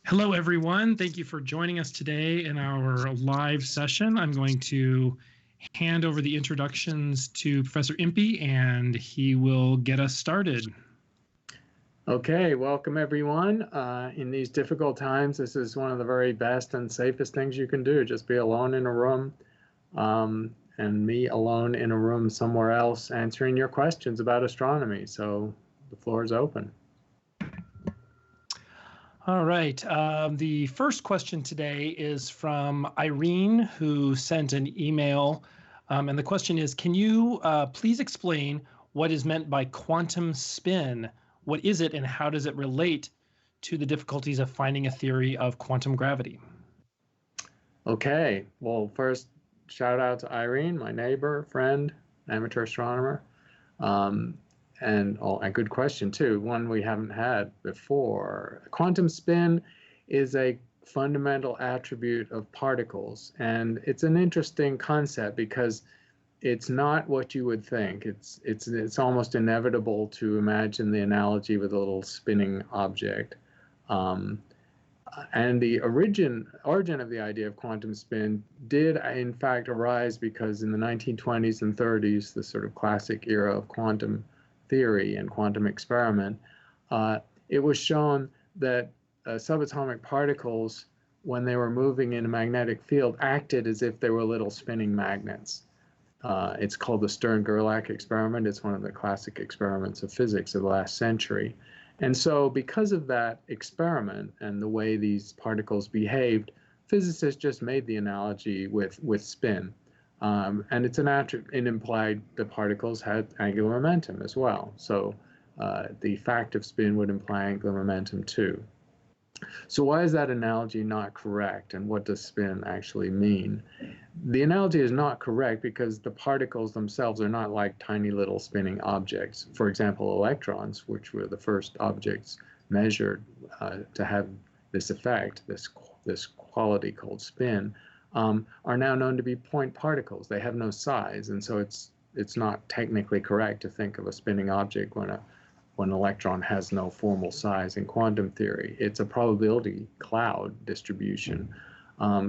Hello, everyone. Thank you for joining us today in our live session. I'm going to hand over the introductions to Professor Impey, and he will get us started. Okay, welcome everyone. In these difficult times, this is one of the very best and safest things you can do. Just be alone in a room, and me alone in a room somewhere else answering your questions about astronomy. So the floor is open. All right. The first question today is from Irene, who sent an email. And the question is, can you please explain what is meant by quantum spin? What is it, and how does it relate to the difficulties of finding a theory of quantum gravity? Okay. Well, first, shout out to Irene, my neighbor, friend, amateur astronomer. And a good question too, one we haven't had before. Quantum spin is a fundamental attribute of particles, and it's an interesting concept because it's not what you would think. It's almost inevitable to imagine the analogy with a little spinning object. And the origin of the idea of quantum spin did in fact arise because in the 1920s and 30s, the sort of classic era of quantum theory and quantum experiment, it was shown that subatomic particles, when they were moving in a magnetic field, acted as if they were little spinning magnets. It's called the Stern-Gerlach experiment. It's one of the classic experiments of physics of the last century. And so because of that experiment and the way these particles behaved, physicists just made the analogy with spin. And it's an attribute. It implied the particles had angular momentum as well. So the fact of spin would imply angular momentum too. So why is that analogy not correct, and what does spin actually mean? The analogy is not correct because the particles themselves are not like tiny little spinning objects. For example, electrons, which were the first objects measured to have this effect, this quality called spin, are now known to be point particles. They have no size, and so it's not technically correct to think of a spinning object when an electron has no formal size in quantum theory. It's a probability cloud distribution.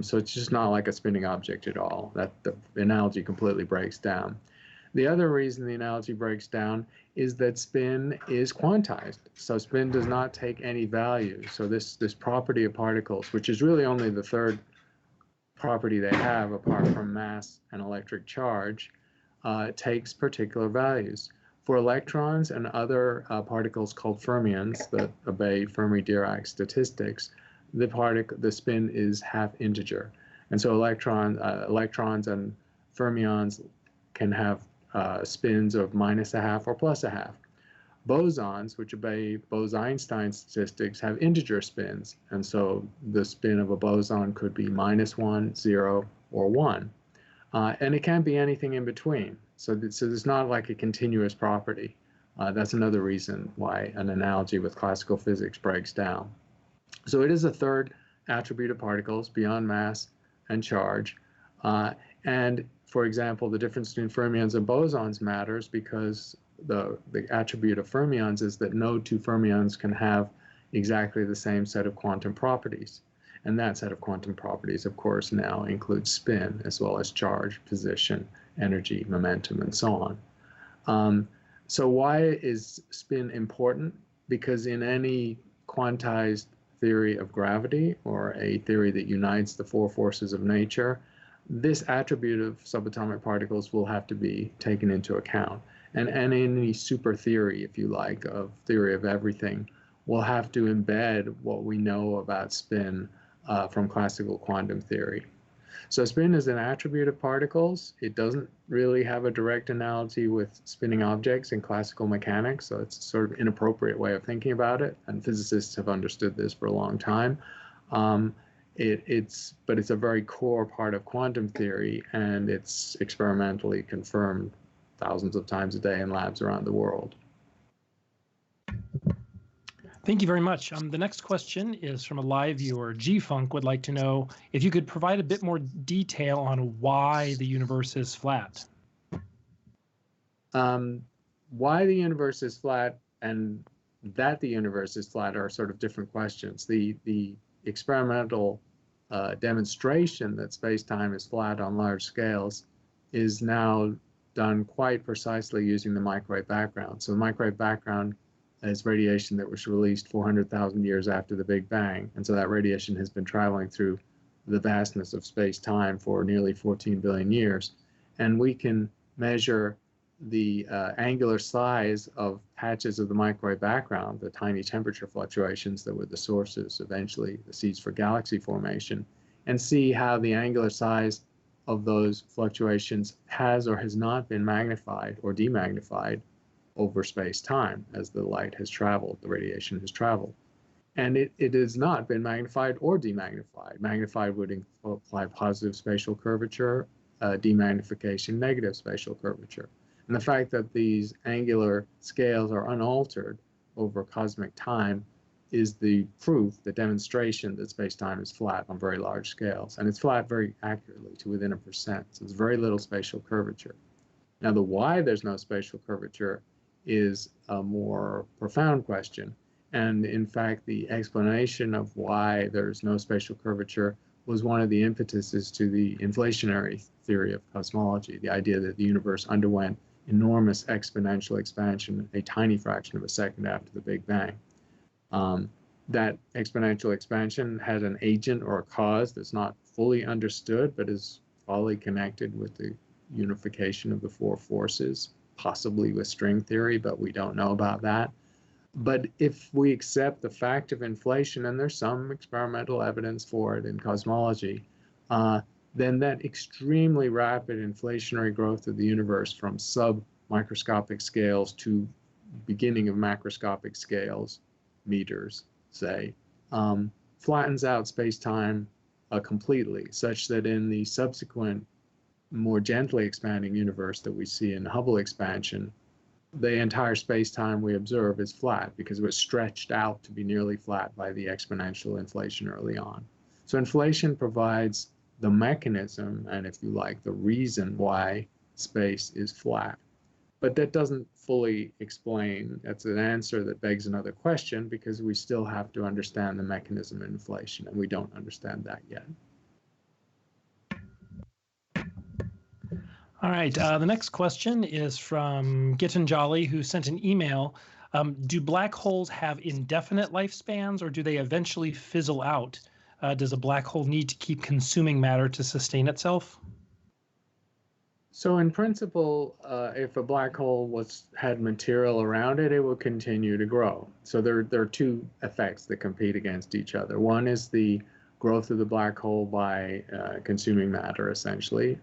So it's just not like a spinning object at all. That the analogy completely breaks down. The other reason the analogy breaks down is that spin is quantized. So spin does not take any value. So this property of particles, which is really only the third property they have apart from mass and electric charge, takes particular values. For electrons and other particles called fermions that obey Fermi-Dirac statistics, the spin is half integer. And so electrons and fermions can have spins of -0.5 or +0.5. Bosons, which obey Bose-Einstein statistics, have integer spins. And so the spin of a boson could be -1, 0, or 1. And it can't be anything in between. So there's not like a continuous property. That's another reason why an analogy with classical physics breaks down. So it is a third attribute of particles beyond mass and charge. And for example, the difference between fermions and bosons matters because the attribute of fermions is that no two fermions can have exactly the same set of quantum properties. And that set of quantum properties, of course, now includes spin as well as charge, position, energy, momentum, and so on. So why is spin important? Because in any quantized theory of gravity, or a theory that unites the four forces of nature, this attribute of subatomic particles will have to be taken into account. And any super theory, if you like, of theory of everything, will have to embed what we know about spin from classical quantum theory. So spin is an attribute of particles. It doesn't really have a direct analogy with spinning objects in classical mechanics, so it's a sort of inappropriate way of thinking about it, and physicists have understood this for a long time. But it's a very core part of quantum theory, and it's experimentally confirmed thousands of times a day in labs around the world. Thank you very much. The next question is from a live viewer. G-Funk would like to know if you could provide a bit more detail on why the universe is flat. Why the universe is flat and that the universe is flat are sort of different questions. The experimental demonstration that space-time is flat on large scales is now done quite precisely using the microwave background. So the microwave background is radiation that was released 400,000 years after the Big Bang. And so that radiation has been traveling through the vastness of space-time for nearly 14 billion years. And we can measure the angular size of patches of the microwave background, the tiny temperature fluctuations that were the sources, eventually the seeds for galaxy formation, and see how the angular size of those fluctuations has or has not been magnified or demagnified over space-time as the light has traveled, the radiation has traveled. And it has not been magnified or demagnified. Magnified would imply positive spatial curvature, demagnification, negative spatial curvature. And the fact that these angular scales are unaltered over cosmic time is the proof, the demonstration that space-time is flat on very large scales. And it's flat very accurately to within 1%. So there's very little spatial curvature. Now, the why there's no spatial curvature is a more profound question. And in fact, the explanation of why there's no spatial curvature was one of the impetuses to the inflationary theory of cosmology, the idea that the universe underwent enormous exponential expansion, a tiny fraction of a second after the Big Bang. That exponential expansion has an agent or a cause that's not fully understood, but is fully connected with the unification of the four forces, possibly with string theory, but we don't know about that. But if we accept the fact of inflation, and there's some experimental evidence for it in cosmology, then that extremely rapid inflationary growth of the universe from sub-microscopic scales to beginning of macroscopic scales, meters, say, flattens out space-time completely, such that in the subsequent, more gently expanding universe that we see in Hubble expansion, the entire space-time we observe is flat because it was stretched out to be nearly flat by the exponential inflation early on. So inflation provides the mechanism, and if you like, the reason why space is flat. But that doesn't fully explain, that's an answer that begs another question, because we still have to understand the mechanism of inflation, and we don't understand that yet. All right, the next question is from Gitanjali, who sent an email. Do black holes have indefinite lifespans, or do they eventually fizzle out? Does a black hole need to keep consuming matter to sustain itself? So in principle, if a black hole had material around it, it will continue to grow. So there are two effects that compete against each other. One is the growth of the black hole by consuming matter, essentially,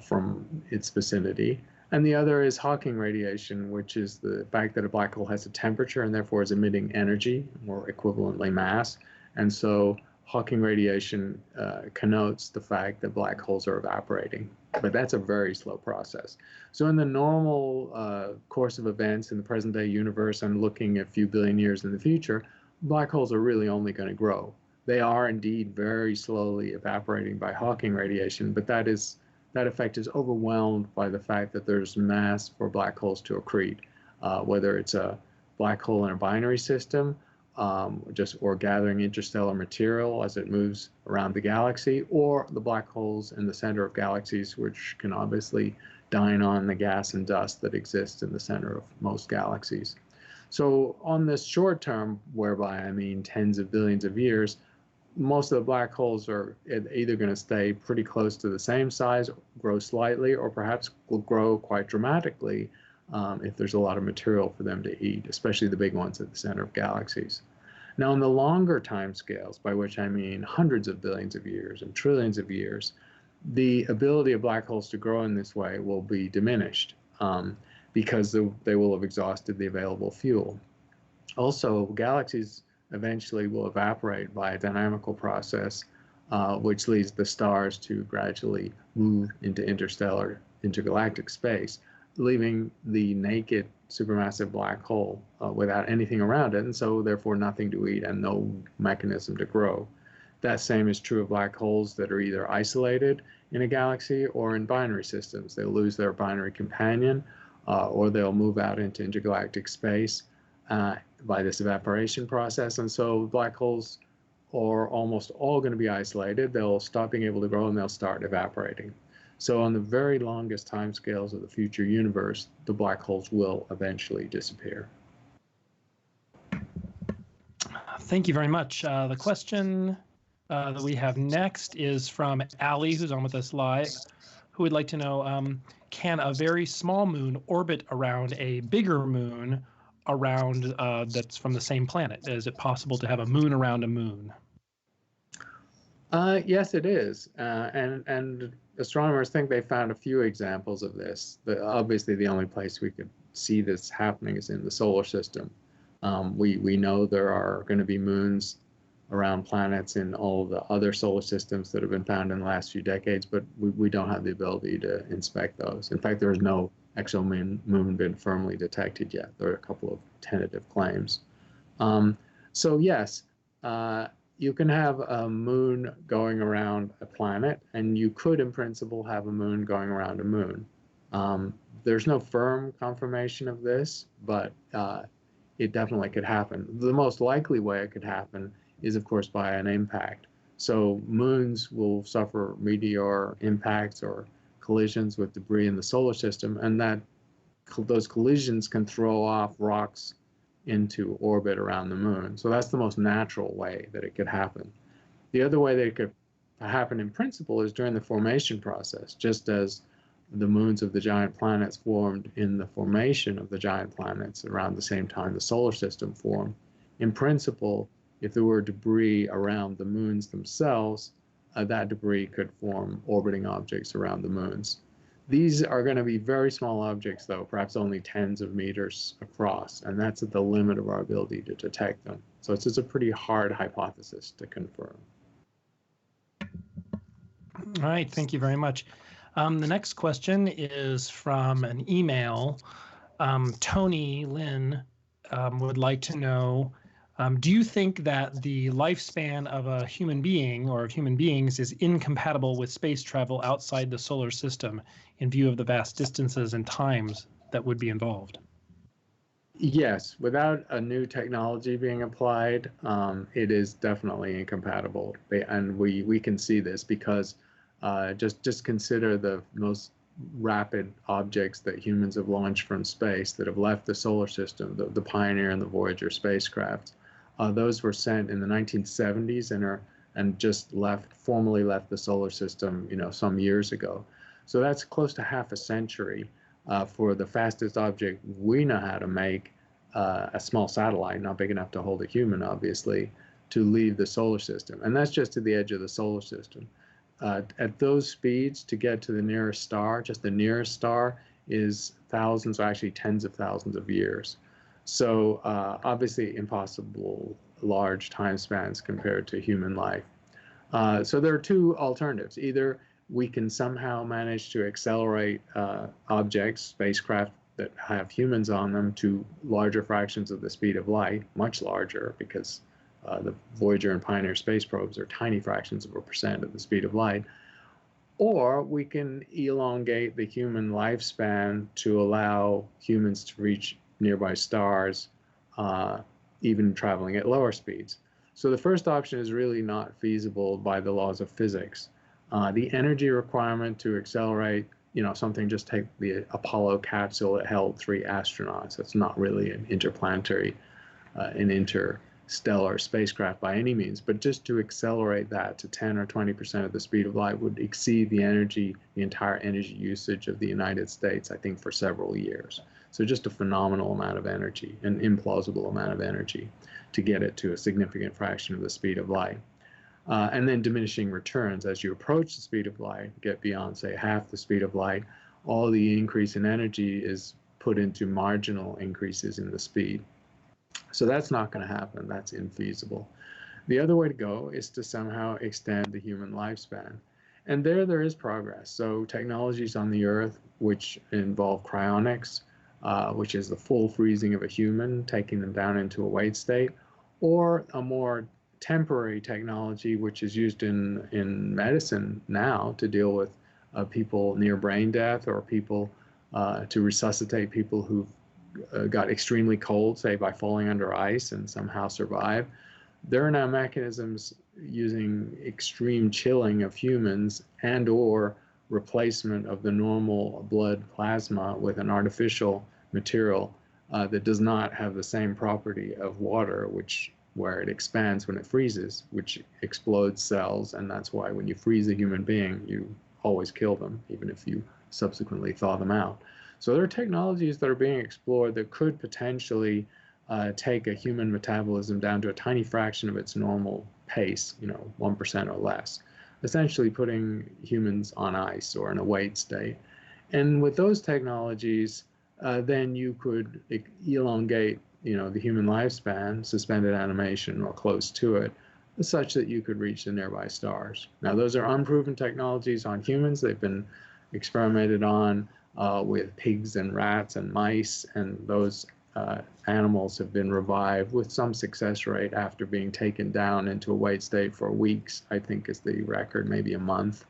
from its vicinity. And the other is Hawking radiation, which is the fact that a black hole has a temperature and therefore is emitting energy, or equivalently mass. And so Hawking radiation connotes the fact that black holes are evaporating. But that's a very slow process. So in the normal course of events in the present day universe, and looking a few billion years in the future, black holes are really only going to grow. They are indeed very slowly evaporating by Hawking radiation, but that effect is overwhelmed by the fact that there's mass for black holes to accrete, whether it's a black hole in a binary system, or gathering interstellar material as it moves around the galaxy, or the black holes in the center of galaxies, which can obviously dine on the gas and dust that exists in the center of most galaxies. So on this short term, whereby I mean tens of billions of years, most of the black holes are either going to stay pretty close to the same size, grow slightly, or perhaps will grow quite dramatically if there's a lot of material for them to eat, especially the big ones at the center of galaxies. Now, in the longer time scales, by which I mean hundreds of billions of years and trillions of years, the ability of black holes to grow in this way will be diminished because they will have exhausted the available fuel. Also, galaxies eventually will evaporate by a dynamical process, which leads the stars to gradually move into intergalactic space, leaving the naked supermassive black hole without anything around it, and so therefore nothing to eat and no mechanism to grow. That same is true of black holes that are either isolated in a galaxy or in binary systems. They'll lose their binary companion, or they'll move out into intergalactic space by this evaporation process, and so black holes are almost all going to be isolated. They'll stop being able to grow and they'll start evaporating. So on the very longest timescales of the future universe, the black holes will eventually disappear. Thank you very much. The question that we have next is from Allie, who's on with us live, who would like to know, can a very small moon orbit around a bigger moon around that's from the same planet? Is it possible to have a moon around a moon? Yes, it is. And astronomers think they found a few examples of this. Obviously, the only place we could see this happening is in the solar system. We know there are going to be moons around planets in all the other solar systems that have been found in the last few decades, but we don't have the ability to inspect those. In fact, there is no actual moon been firmly detected yet. There are a couple of tentative claims. So yes, you can have a moon going around a planet, and you could, in principle, have a moon going around a moon. There's no firm confirmation of this, but it definitely could happen. The most likely way it could happen is, of course, by an impact. So moons will suffer meteor impacts or collisions with debris in the solar system, and those collisions can throw off rocks into orbit around the moon. So that's the most natural way that it could happen. The other way that it could happen in principle is during the formation process, just as the moons of the giant planets formed in the formation of the giant planets around the same time the solar system formed. In principle, if there were debris around the moons themselves, that debris could form orbiting objects around the moons. These are going to be very small objects, though, perhaps only tens of meters across, and that's at the limit of our ability to detect them. So it's a pretty hard hypothesis to confirm. All right, thank you very much. The next question is from an email. Tony Lynn would like to know, do you think that the lifespan of a human being or of human beings is incompatible with space travel outside the solar system in view of the vast distances and times that would be involved? Yes, without a new technology being applied, it is definitely incompatible. And we can see this because just consider the most rapid objects that humans have launched from space that have left the solar system, the Pioneer and the Voyager spacecraft. Those were sent in the 1970s and just formally left the solar system, some years ago. So that's close to half a century for the fastest object we know how to make, a small satellite, not big enough to hold a human, obviously, to leave the solar system. And that's just to the edge of the solar system. At those speeds, to get to the nearest star, just the nearest star, is thousands, or actually tens of thousands of years. So obviously impossible large time spans compared to human life. So there are two alternatives. Either we can somehow manage to accelerate objects, spacecraft that have humans on them, to larger fractions of the speed of light, much larger, because the Voyager and Pioneer space probes are tiny fractions of a percent of the speed of light. Or we can elongate the human lifespan to allow humans to reach nearby stars, even traveling at lower speeds. So the first option is really not feasible by the laws of physics. The energy requirement to accelerate, something, just take the Apollo capsule that held 3 astronauts. It's not really an interplanetary, an interstellar spacecraft by any means, but just to accelerate that to 10 or 20% of the speed of light would exceed the entire energy usage of the United States, I think, for several years. So just a phenomenal amount of energy, an implausible amount of energy to get it to a significant fraction of the speed of light. And then diminishing returns as you approach the speed of light, get beyond, say, half the speed of light, all the increase in energy is put into marginal increases in the speed. So that's not going to happen. That's infeasible. The other way to go is to somehow extend the human lifespan. And there is progress. So technologies on the Earth which involve cryonics, which is the full freezing of a human, taking them down into a wait state, or a more temporary technology which is used in medicine now to deal with people near brain death, or people to resuscitate people who've got extremely cold, say by falling under ice and somehow survive. There are now mechanisms using extreme chilling of humans and or replacement of the normal blood plasma with an artificial material that does not have the same property of water, where it expands when it freezes, which explodes cells, and that's why when you freeze a human being, you always kill them, even if you subsequently thaw them out. So there are technologies that are being explored that could potentially take a human metabolism down to a tiny fraction of its normal pace, 1% or less, essentially putting humans on ice or in a wait state. And with those technologies, then you could elongate, the human lifespan, suspended animation or close to it, such that you could reach the nearby stars. Now, those are unproven technologies on humans. They've been experimented on with pigs and rats and mice, and those animals have been revived with some success rate after being taken down into a wait state for weeks, I think is the record, maybe a month.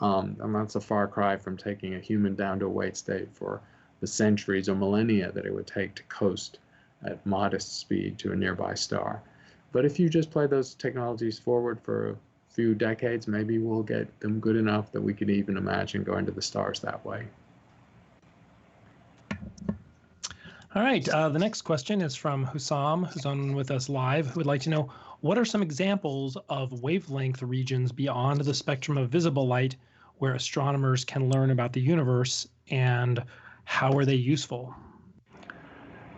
And that's a far cry from taking a human down to a wait state for the centuries or millennia that it would take to coast at modest speed to a nearby star. But if you just play those technologies forward for a few decades, maybe we'll get them good enough that we could even imagine going to the stars that way. All right, the next question is from Hussam, who's on with us live, who would like to know, what are some examples of wavelength regions beyond the spectrum of visible light where astronomers can learn about the universe, and how are they useful?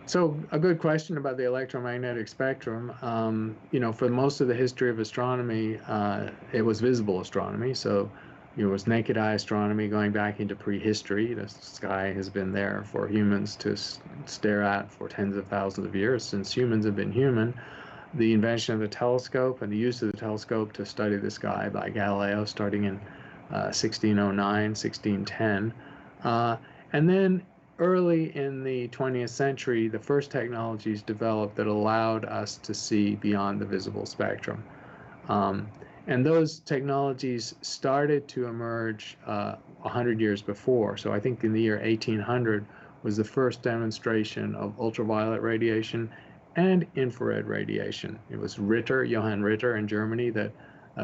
So a good question about the electromagnetic spectrum. For most of the history of astronomy, it was visible astronomy. So it was naked eye astronomy going back into prehistory. The sky has been there for humans to stare at for tens of thousands of years since humans have been human. The invention of the telescope and the use of the telescope to study the sky by Galileo starting in 1609, 1610. And then early in the 20th century, the first technologies developed that allowed us to see beyond the visible spectrum. And those technologies started to emerge 100 years before. So I think in the year 1800 was the first demonstration of ultraviolet radiation and infrared radiation. It was Johann Ritter in Germany that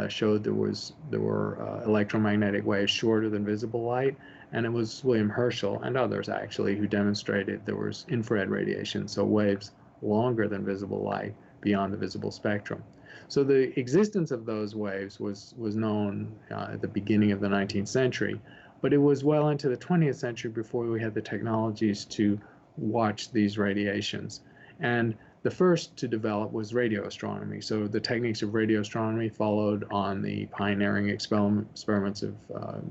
showed there were electromagnetic waves shorter than visible light. And it was William Herschel and others actually who demonstrated there was infrared radiation, so waves longer than visible light beyond the visible spectrum. So the existence of those waves was known at the beginning of the 19th century, but it was well into the 20th century before we had the technologies to watch these radiations. And the first to develop was radio astronomy. So the techniques of radio astronomy followed on the pioneering experiments of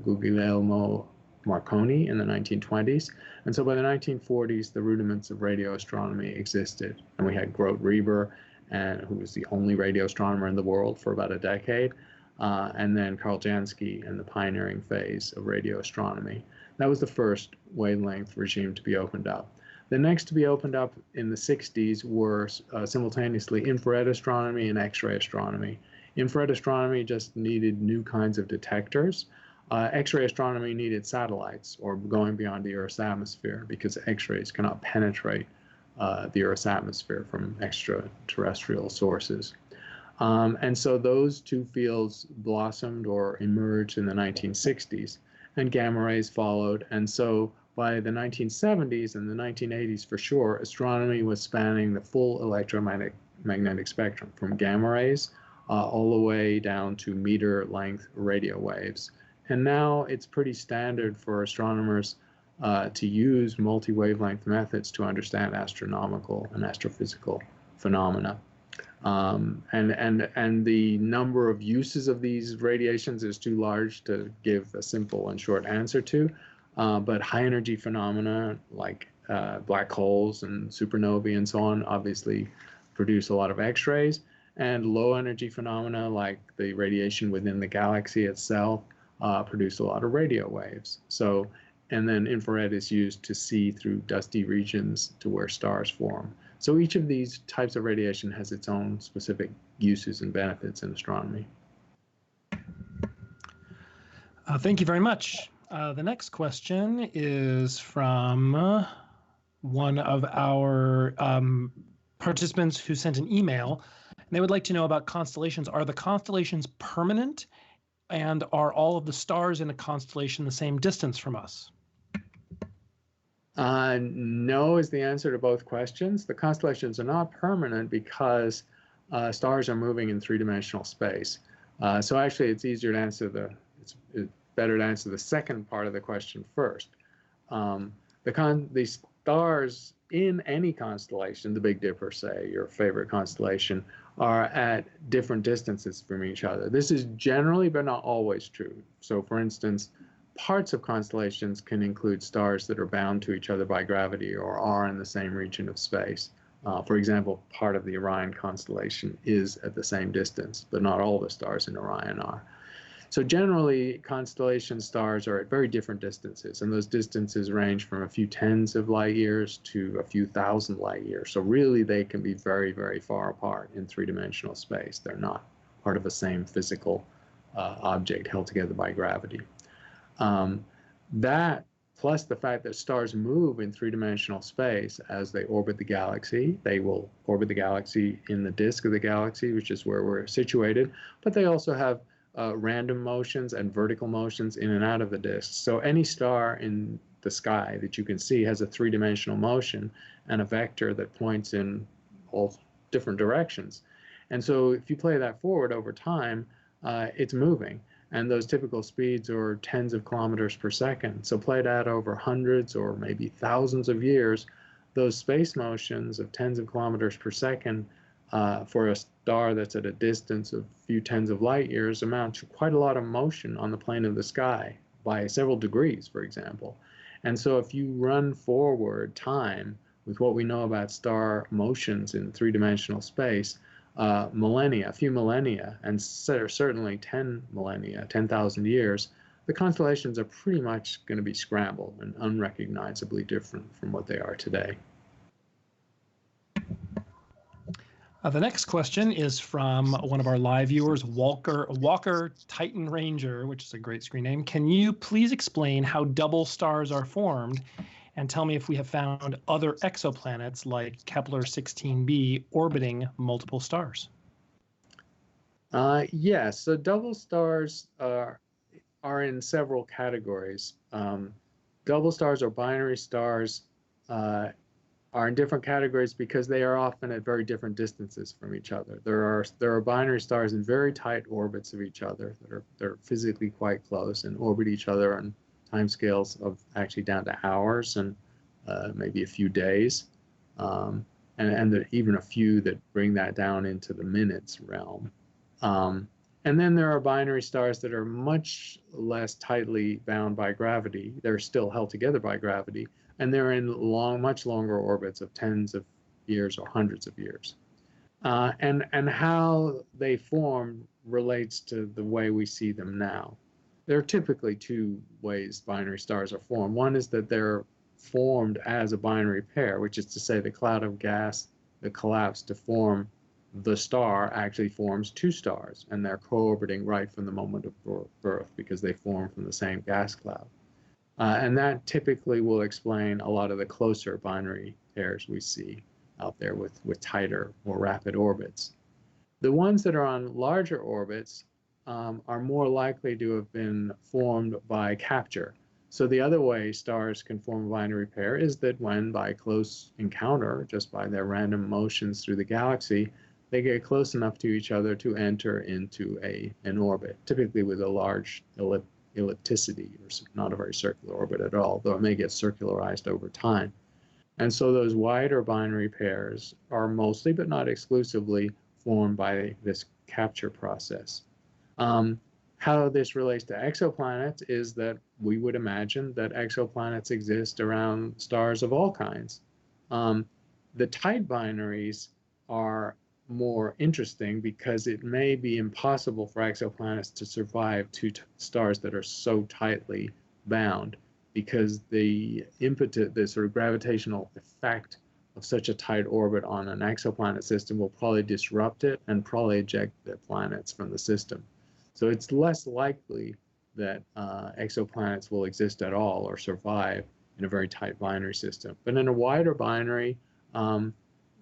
Guglielmo Marconi in the 1920s. And so by the 1940s, the rudiments of radio astronomy existed. And we had Grote Reber, who was the only radio astronomer in the world for about a decade, and then Karl Jansky in the pioneering phase of radio astronomy. That was the first wavelength regime to be opened up. The next to be opened up in the 60s were simultaneously infrared astronomy and X-ray astronomy. Infrared astronomy just needed new kinds of detectors. X-ray astronomy needed satellites or going beyond the Earth's atmosphere because X-rays cannot penetrate the Earth's atmosphere from extraterrestrial sources. And so those two fields blossomed or emerged in the 1960s, and gamma rays followed. And so by the 1970s and the 1980s for sure, astronomy was spanning the full electromagnetic spectrum from gamma rays all the way down to meter-length radio waves. And now it's pretty standard for astronomers to use multi-wavelength methods to understand astronomical and astrophysical phenomena. And the number of uses of these radiations is too large to give a simple and short answer to. But high energy phenomena like black holes and supernovae and so on obviously produce a lot of X-rays, and low energy phenomena like the radiation within the galaxy itself produce a lot of radio waves. So, and then infrared is used to see through dusty regions to where stars form. So each of these types of radiation has its own specific uses and benefits in astronomy. Thank you very much. The next question is from one of our participants who sent an email, And they would like to know about constellations. Are the constellations permanent, and are all of the stars in a constellation the same distance from us? No is the answer to both questions. The constellations are not permanent because stars are moving in three-dimensional space. So actually, it's better to answer the second part of the question first. The stars in any constellation, the Big Dipper, say, your favorite constellation, are at different distances from each other. This is generally, but not always, true. So, for instance, parts of constellations can include stars that are bound to each other by gravity or are in the same region of space. For example, part of the Orion constellation is at the same distance, but not all the stars in Orion are. So generally, constellation stars are at very different distances, and those distances range from a few tens of light years to a few thousand light years. So really, they can be very, very far apart in three-dimensional space. They're not part of the same physical object held together by gravity. That, plus the fact that stars move in three-dimensional space as they orbit the galaxy. They will orbit the galaxy in the disk of the galaxy, which is where we're situated, but they also have random motions and vertical motions in and out of the disk. So any star in the sky that you can see has a three-dimensional motion and a vector that points in all different directions. And so if you play that forward over time, it's moving. And those typical speeds are tens of kilometers per second. So played out over hundreds or maybe thousands of years, those space motions of tens of kilometers per second for a star that's at a distance of a few tens of light years amount to quite a lot of motion on the plane of the sky by several degrees, for example. And so if you run forward time with what we know about star motions in three-dimensional space, millennia, a few millennia, and certainly 10 millennia, 10,000 years, the constellations are pretty much going to be scrambled and unrecognizably different from what they are today. The next question is from one of our live viewers, Walker Titan Ranger, which is a great screen name. Can you please explain how double stars are formed, and tell me if we have found other exoplanets like Kepler 16b orbiting multiple stars? Yes, so double stars are in several categories. Double stars or binary stars are in different categories because they are often at very different distances from each other. There are binary stars in very tight orbits of each other that are physically quite close and orbit each other on timescales of actually down to hours and maybe a few days, and even a few that bring that down into the minutes realm. And then there are binary stars that are much less tightly bound by gravity. They're still held together by gravity, and they're in much longer orbits of tens of years or hundreds of years. And how they form relates to the way we see them now. There are typically two ways binary stars are formed. One is that they're formed as a binary pair, which is to say the cloud of gas that collapsed to form the star actually forms two stars, and they're co-orbiting right from the moment of birth because they form from the same gas cloud. And that typically will explain a lot of the closer binary pairs we see out there with tighter, more rapid orbits. The ones that are on larger orbits are more likely to have been formed by capture. So the other way stars can form a binary pair is that when by close encounter, just by their random motions through the galaxy, they get close enough to each other to enter into an orbit, typically with a large ellipticity, or not a very circular orbit at all, though it may get circularized over time. And so those wider binary pairs are mostly, but not exclusively, formed by this capture process. How this relates to exoplanets is that we would imagine that exoplanets exist around stars of all kinds. The tight binaries are more interesting because it may be impossible for exoplanets to survive two stars that are so tightly bound, because the sort of gravitational effect of such a tight orbit on an exoplanet system will probably disrupt it and probably eject the planets from the system. So it's less likely that exoplanets will exist at all or survive in a very tight binary system. But in a wider binary,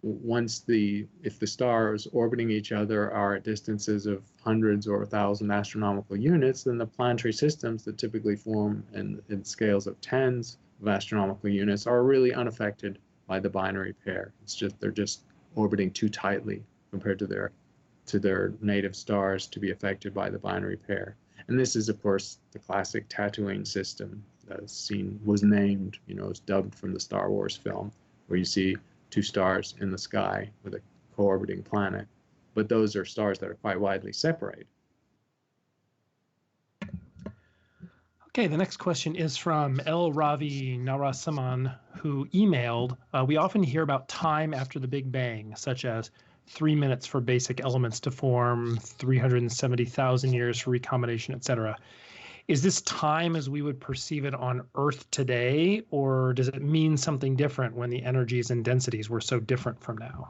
if the stars orbiting each other are at distances of hundreds or 1,000 astronomical units, then the planetary systems that typically form in scales of tens of astronomical units are really unaffected by the binary pair. They're just orbiting too tightly compared to their native stars to be affected by the binary pair. And this is, of course, the classic Tatooine system that was named, was dubbed from the Star Wars film, where you see two stars in the sky with a co-orbiting planet. But those are stars that are quite widely separated. Okay, the next question is from El Ravi Narasimhan, who emailed, we often hear about time after the Big Bang, such as 3 minutes for basic elements to form, 370,000 years for recombination, etc. Is this time as we would perceive it on Earth today, or does it mean something different when the energies and densities were so different from now?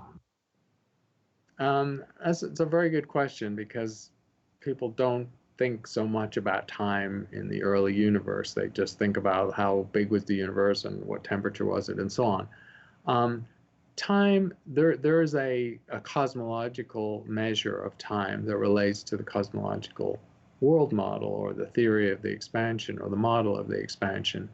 It's a very good question, because people don't think so much about time in the early universe. They just think about how big was the universe and what temperature was it and so on. Time, there is a cosmological measure of time that relates to the cosmological world model, or the theory of the expansion, or the model of the expansion,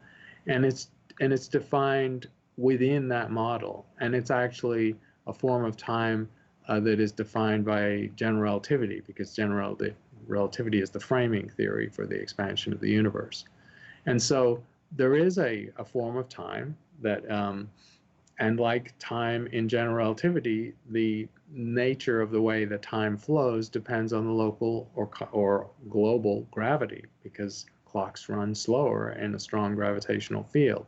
and it's defined within that model, and it's actually a form of time that is defined by general relativity, because general relativity is the framing theory for the expansion of the universe. And so there is a form of time that, and like time in general relativity, the nature of the way that time flows depends on the local or global gravity, because clocks run slower in a strong gravitational field.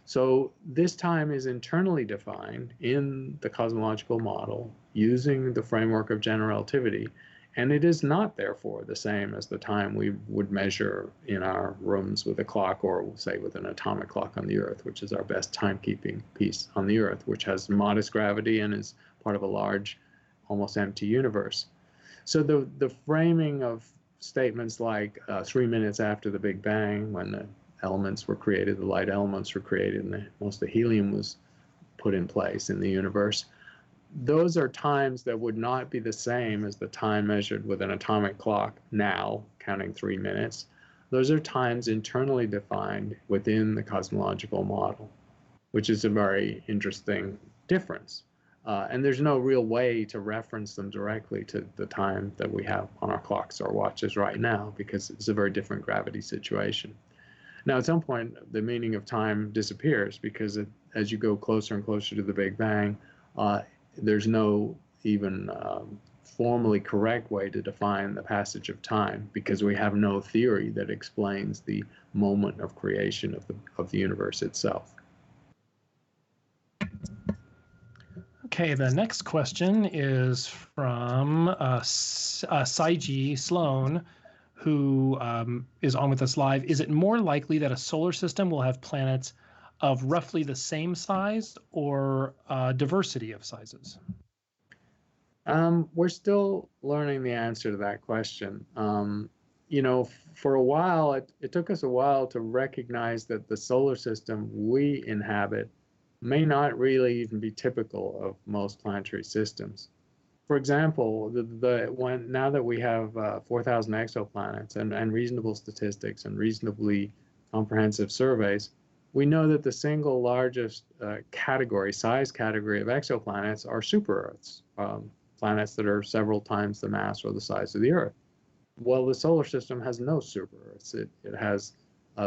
So this time is internally defined in the cosmological model using the framework of general relativity, and it is not therefore the same as the time we would measure in our rooms with a clock, or say with an atomic clock on the Earth, which is our best timekeeping piece on the Earth, which has modest gravity and is part of a large, almost empty universe. So the framing of statements like 3 minutes after the Big Bang, when the elements were created, the light elements were created, and most of the helium was put in place in the universe, those are times that would not be the same as the time measured with an atomic clock now, counting 3 minutes. Those are times internally defined within the cosmological model, which is a very interesting difference. And there's no real way to reference them directly to the time that we have on our clocks or watches right now, because it's a very different gravity situation. Now, at some point, the meaning of time disappears, because as you go closer and closer to the Big Bang, there's no even formally correct way to define the passage of time, because we have no theory that explains the moment of creation of the universe itself. Okay, the next question is from Saiji Sloan, who is on with us live. Is it more likely that a solar system will have planets of roughly the same size, or diversity of sizes? We're still learning the answer to that question. For a while, it took us a while to recognize that the solar system we inhabit may not really even be typical of most planetary systems. For example, now that we have 4,000 exoplanets and reasonable statistics and reasonably comprehensive surveys, we know that the single largest size category of exoplanets are super-Earths, planets that are several times the mass or the size of the Earth. Well, the solar system has no super-Earths. It has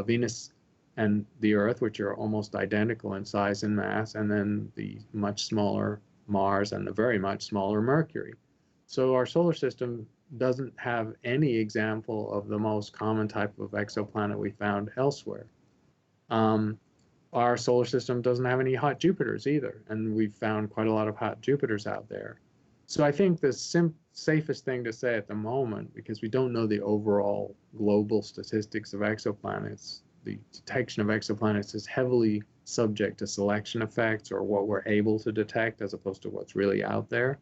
Venus and the Earth, which are almost identical in size and mass, and then the much smaller Mars and the very much smaller Mercury. So our solar system doesn't have any example of the most common type of exoplanet we found elsewhere. Our solar system doesn't have any hot Jupiters either, and we've found quite a lot of hot Jupiters out there. So I think the safest thing to say at the moment, because we don't know the overall global statistics of exoplanets, the detection of exoplanets is heavily subject to selection effects, or what we're able to detect as opposed to what's really out there.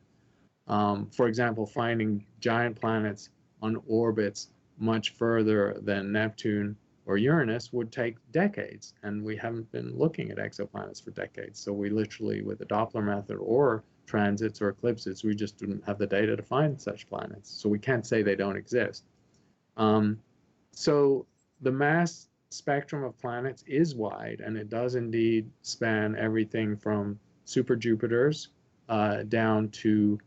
For example, finding giant planets on orbits much further than Neptune or Uranus would take decades, and we haven't been looking at exoplanets for decades. So we literally, with the Doppler method or transits or eclipses, we just didn't have the data to find such planets. So we can't say they don't exist. So the mass spectrum of planets is wide, and it does indeed span everything from super Jupiters down to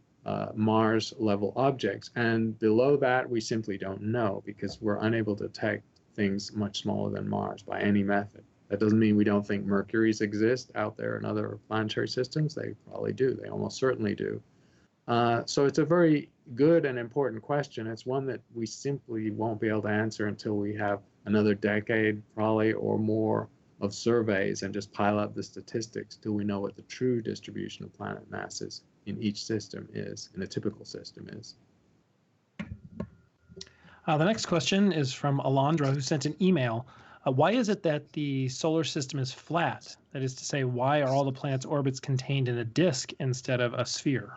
Mars-level objects. And below that, we simply don't know because we're unable to detect things much smaller than Mars by any method. That doesn't mean we don't think Mercury's exist out there in other planetary systems. They probably do. They almost certainly do. So it's a very good and important question. It's one that we simply won't be able to answer until we have another decade, probably, or more of surveys and just pile up the statistics till we know what the true distribution of planet masses in each system is, in a typical system is. The next question is from Alondra, who sent an email. Why is it that the solar system is flat? That is to say, why are all the planets' orbits contained in a disk instead of a sphere?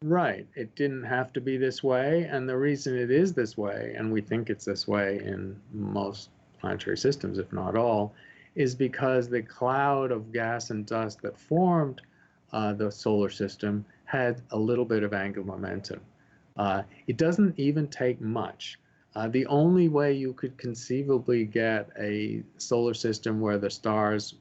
Right. It didn't have to be this way, and the reason it is this way, and we think it's this way in most planetary systems, if not all, is because the cloud of gas and dust that formed the solar system had a little bit of angular momentum. It doesn't even take much. The only way you could conceivably get a solar system where the stars,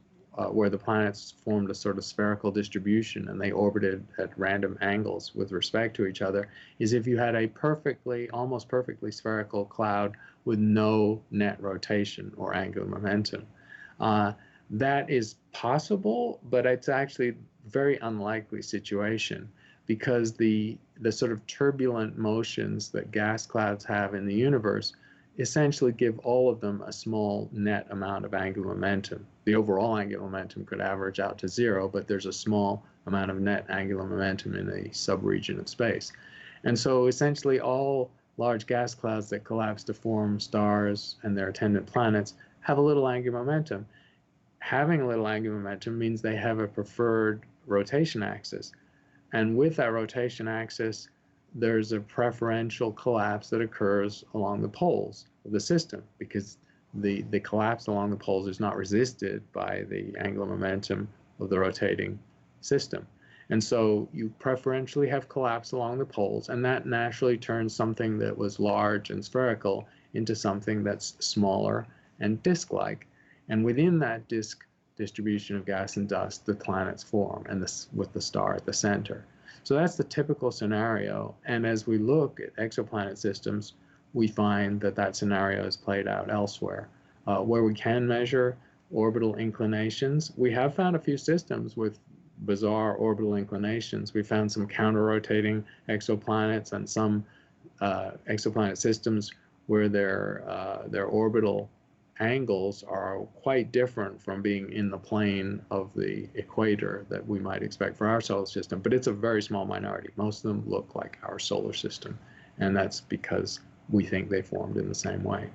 where the planets formed a sort of spherical distribution and they orbited at random angles with respect to each other, is if you had a perfectly, almost perfectly spherical cloud with no net rotation or angular momentum. That is possible, but it's actually a very unlikely situation because the sort of turbulent motions that gas clouds have in the universe essentially give all of them a small net amount of angular momentum. The overall angular momentum could average out to zero, but there's a small amount of net angular momentum in a subregion of space. And so essentially all large gas clouds that collapse to form stars and their attendant planets have a little angular momentum. Having a little angular momentum means they have a preferred rotation axis. And with that rotation axis, there's a preferential collapse that occurs along the poles of the system because the collapse along the poles is not resisted by the angular momentum of the rotating system. And so you preferentially have collapse along the poles, and that naturally turns something that was large and spherical into something that's smaller and disk-like. And within that disk distribution of gas and dust, the planets form, and with the star at the center. So that's the typical scenario. And as we look at exoplanet systems, we find that that scenario is played out elsewhere. Where we can measure orbital inclinations, we have found a few systems with bizarre orbital inclinations. We found some counter-rotating exoplanets and some exoplanet systems where their orbital angles are quite different from being in the plane of the equator that we might expect for our solar system, but it's a very small minority. Most of them look like our solar system, and that's because we think they formed in the same way.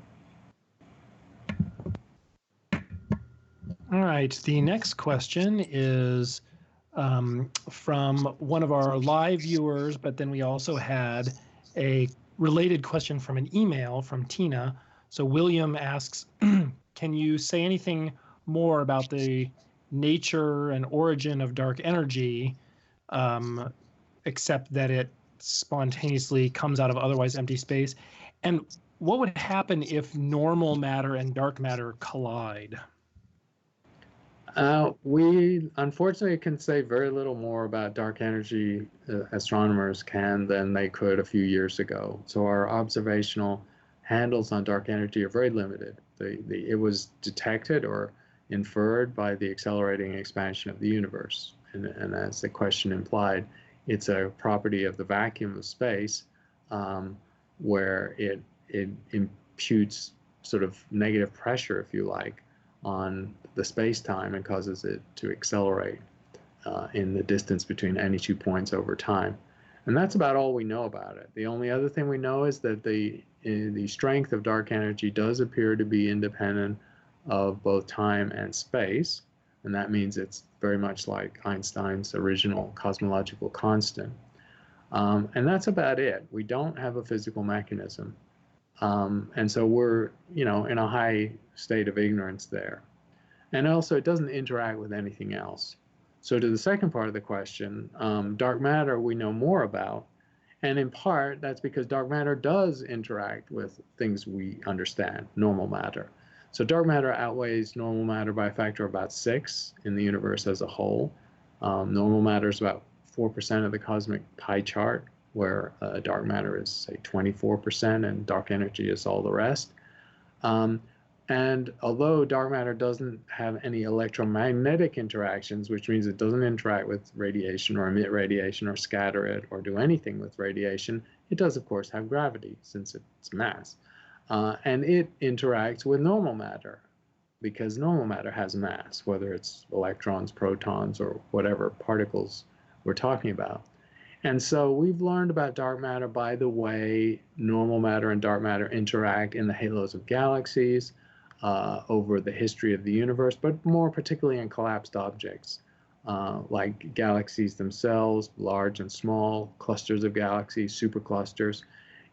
All right, the next question is from one of our live viewers, but then we also had a related question from an email from Tina. So William asks, can you say anything more about the nature and origin of dark energy, except that it spontaneously comes out of otherwise empty space? And what would happen if normal matter and dark matter collide? We unfortunately can say very little more about dark energy, astronomers can, than they could a few years ago. So our observational handles on dark energy are very limited. It was detected or inferred by the accelerating expansion of the universe. And as the question implied, it's a property of the vacuum of space where it imputes sort of negative pressure, if you like, on the space-time and causes it to accelerate in the distance between any 2 points over time. And that's about all we know about it. The only other thing we know is that the strength of dark energy does appear to be independent of both time and space, and that means it's very much like Einstein's original cosmological constant. And that's about it. We don't have a physical mechanism And so we're, in a high state of ignorance there. And also, it doesn't interact with anything else. So to the second part of the question, dark matter we know more about. And in part, that's because dark matter does interact with things we understand, normal matter. So dark matter outweighs normal matter by a factor of about 6 in the universe as a whole. Normal matter is about 4% of the cosmic pie chart, where dark matter is, say, 24%, and dark energy is all the rest. And although dark matter doesn't have any electromagnetic interactions, which means it doesn't interact with radiation or emit radiation or scatter it or do anything with radiation, it does, of course, have gravity since it's mass. And it interacts with normal matter because normal matter has mass, whether it's electrons, protons, or whatever particles we're talking about. And so we've learned about dark matter by the way normal matter and dark matter interact in the halos of galaxies, over the history of the universe, but more particularly in collapsed objects, like galaxies themselves, large and small, clusters of galaxies, superclusters,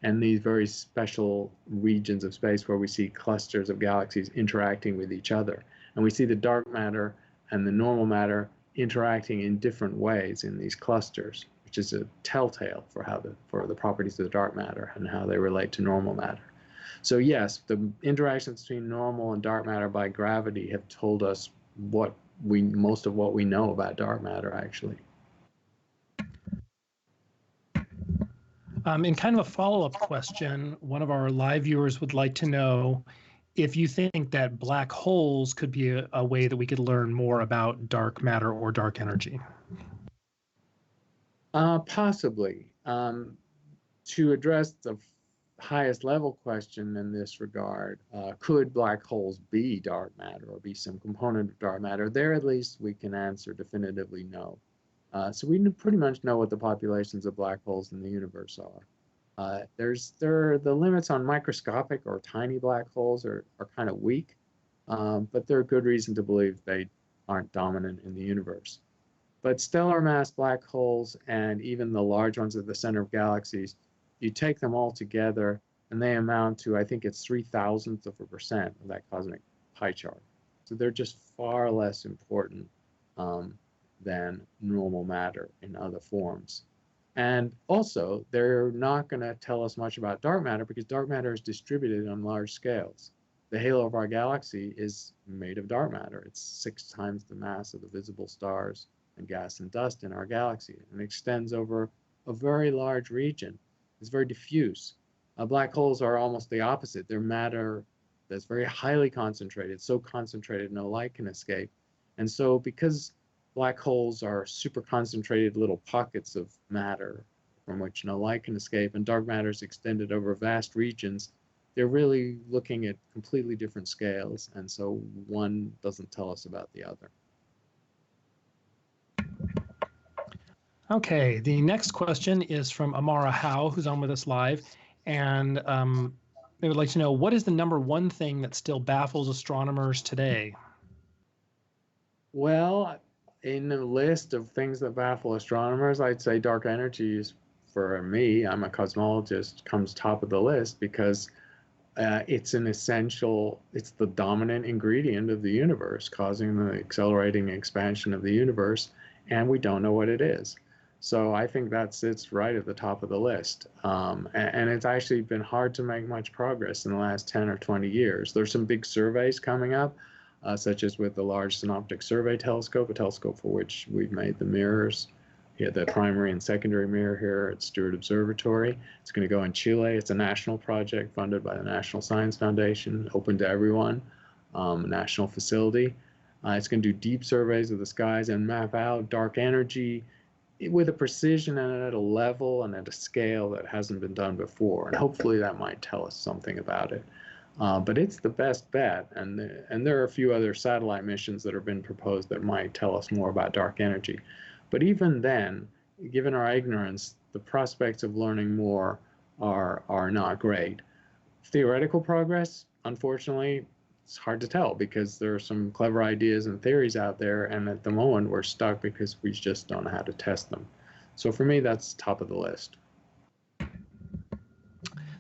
and these very special regions of space where we see clusters of galaxies interacting with each other. And we see the dark matter and the normal matter interacting in different ways in these clusters, which is a telltale for the properties of the dark matter and how they relate to normal matter. So yes, the interactions between normal and dark matter by gravity have told us most of what we know about dark matter, actually. In kind of a follow-up question, one of our live viewers would like to know if you think that black holes could be a way that we could learn more about dark matter or dark energy. Possibly. To address the highest level question in this regard, could black holes be dark matter or be some component of dark matter? There, at least, we can answer definitively no. So we pretty much know what the populations of black holes in the universe are. The limits on microscopic or tiny black holes are kind of weak, but there are good reason to believe they aren't dominant in the universe. But stellar mass black holes and even the large ones at the center of galaxies, you take them all together and they amount to, I think it's 0.003% of that cosmic pie chart. So they're just far less important than normal matter in other forms. And also, they're not going to tell us much about dark matter because dark matter is distributed on large scales. The halo of our galaxy is made of dark matter. It's 6 times the mass of the visible stars and gas and dust in our galaxy, and extends over a very large region. It's very diffuse. Black holes are almost the opposite. They're matter that's very highly concentrated, so concentrated no light can escape. And so because black holes are super concentrated little pockets of matter from which no light can escape, and dark matter is extended over vast regions, they're really looking at completely different scales, and so one doesn't tell us about the other. Okay, the next question is from Amara Howe, who's on with us live, and they would like to know, what is the #1 thing that still baffles astronomers today? Well, in the list of things that baffle astronomers, I'd say dark energy is, for me, I'm a cosmologist, comes top of the list because it's the dominant ingredient of the universe, causing the accelerating expansion of the universe, and we don't know what it is. So I think that sits right at the top of the list. And it's actually been hard to make much progress in the last 10 or 20 years. There's some big surveys coming up, such as with the Large Synoptic Survey Telescope, a telescope for which we've made the mirrors. The primary and secondary mirror here at Steward Observatory. It's going to go in Chile. It's a national project funded by the National Science Foundation, open to everyone, national facility. It's going to do deep surveys of the skies and map out dark energy with a precision and at a level and at a scale that hasn't been done before. And hopefully that might tell us something about it. But it's the best bet. And there are a few other satellite missions that have been proposed that might tell us more about dark energy. But even then, given our ignorance, the prospects of learning more are not great. Theoretical progress, unfortunately, it's hard to tell because there are some clever ideas and theories out there, and at the moment we're stuck because we just don't know how to test them. So for me, that's top of the list.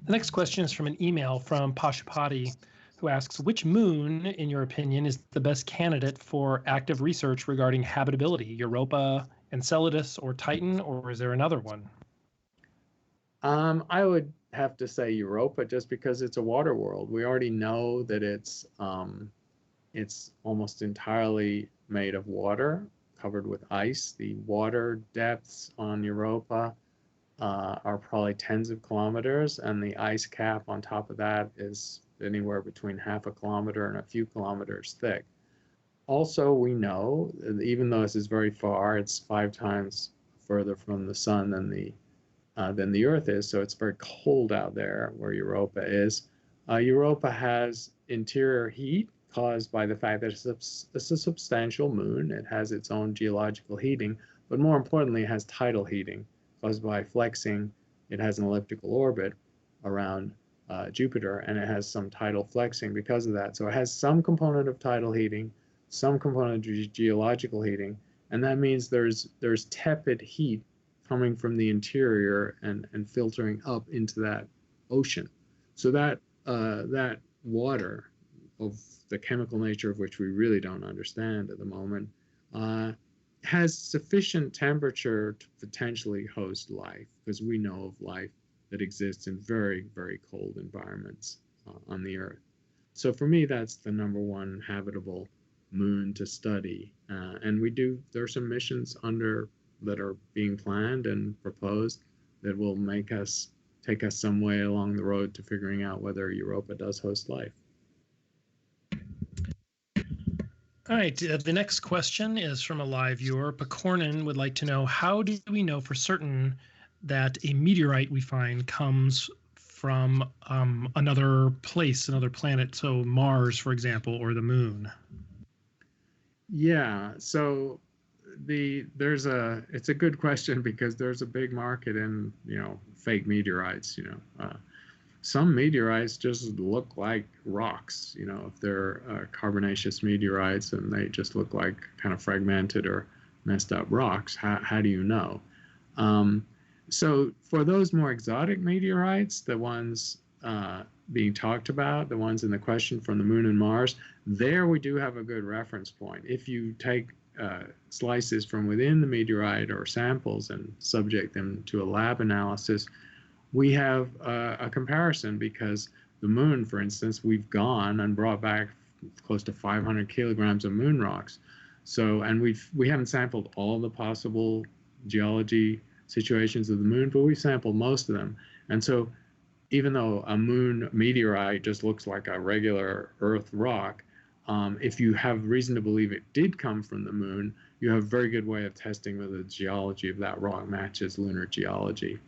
The next question is from an email from Pashupati, who asks, which moon, in your opinion, is the best candidate for active research regarding habitability? Europa, Enceladus, or Titan, or is there another one? I would have to say Europa, just because it's a water world. We already know that it's almost entirely made of water, covered with ice. The water depths on Europa are probably tens of kilometers, and the ice cap on top of that is anywhere between half a kilometer and a few kilometers thick. Also, we know, even though this is very far, it's 5 times further from the sun than the Earth is, so it's very cold out there where Europa is. Europa has interior heat caused by the fact that it's a substantial moon. It has its own geological heating, but more importantly, it has tidal heating caused by flexing. It has an elliptical orbit around Jupiter, and it has some tidal flexing because of that. So it has some component of tidal heating, some component of geological heating, and that means there's tepid heat coming from the interior and filtering up into that ocean. So that water, of the chemical nature of which we really don't understand at the moment, has sufficient temperature to potentially host life, because we know of life that exists in very, very cold environments on the Earth. So for me, that's the #1 habitable moon to study. And there are some missions that are being planned and proposed that will take us some way along the road to figuring out whether Europa does host life. All right, the next question is from a live viewer. Pacornin would like to know, how do we know for certain that a meteorite we find comes from another place, another planet, so Mars, for example, or the moon? Yeah, so it's a good question, because there's a big market in fake meteorites. Some meteorites just look like rocks, if they're carbonaceous meteorites, and they just look like kind of fragmented or messed up rocks. How do you know? So for those more exotic meteorites, the ones being talked about, the ones in the question from the moon and Mars, there we do have a good reference point. If you take slices from within the meteorite or samples and subject them to a lab analysis, we have a comparison, because the moon, for instance, we've gone and brought back close to 500 kilograms of moon rocks. So, and we haven't sampled all the possible geology situations of the moon, but we've sampled most of them. And so even though a moon meteorite just looks like a regular Earth rock, if you have reason to believe it did come from the moon, you have a very good way of testing whether the geology of that rock matches lunar geology.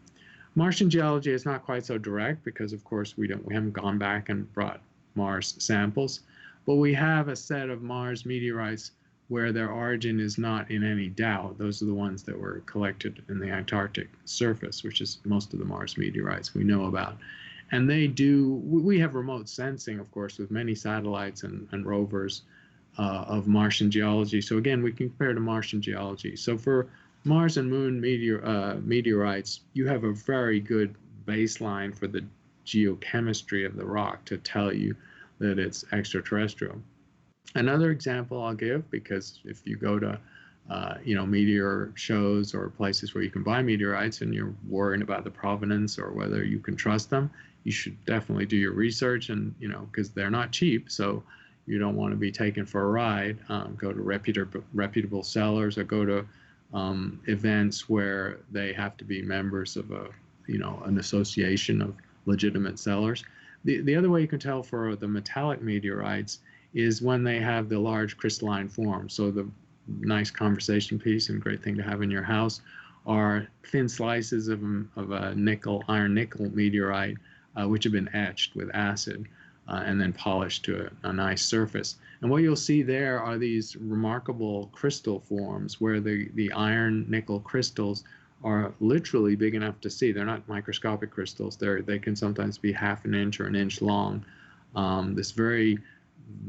Martian geology is not quite so direct, because of course we haven't gone back and brought Mars samples, but we have a set of Mars meteorites where their origin is not in any doubt. Those are the ones that were collected in the Antarctic surface, which is most of the Mars meteorites we know about. And we have remote sensing, of course, with many satellites and rovers of Martian geology. So again, we can compare to Martian geology. So for Mars and Moon meteorites, you have a very good baseline for the geochemistry of the rock to tell you that it's extraterrestrial. Another example I'll give, because if you go to meteor shows or places where you can buy meteorites and you're worrying about the provenance or whether you can trust them, you should definitely do your research, and because they're not cheap, so you don't want to be taken for a ride. Go to reputable sellers, or go to events where they have to be members of an association of legitimate sellers. The other way you can tell for the metallic meteorites is when they have the large crystalline form. So the nice conversation piece and great thing to have in your house are thin slices of a iron nickel meteorite, which have been etched with acid and then polished to a nice surface. And what you'll see there are these remarkable crystal forms where the iron nickel crystals are literally big enough to see. They're not microscopic crystals. They can sometimes be half an inch or an inch long. This very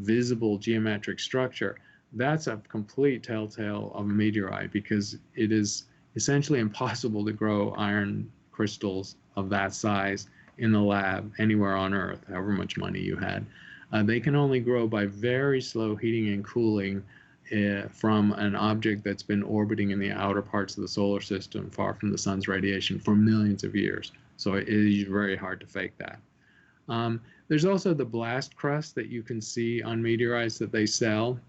visible geometric structure. That's a complete telltale of a meteorite, because it is essentially impossible to grow iron crystals of that size in the lab anywhere on Earth, however much money you had. They can only grow by very slow heating and cooling from an object that's been orbiting in the outer parts of the solar system, far from the sun's radiation, for millions of years. So it is very hard to fake that. There's also the blast crust that you can see on meteorites that they sell.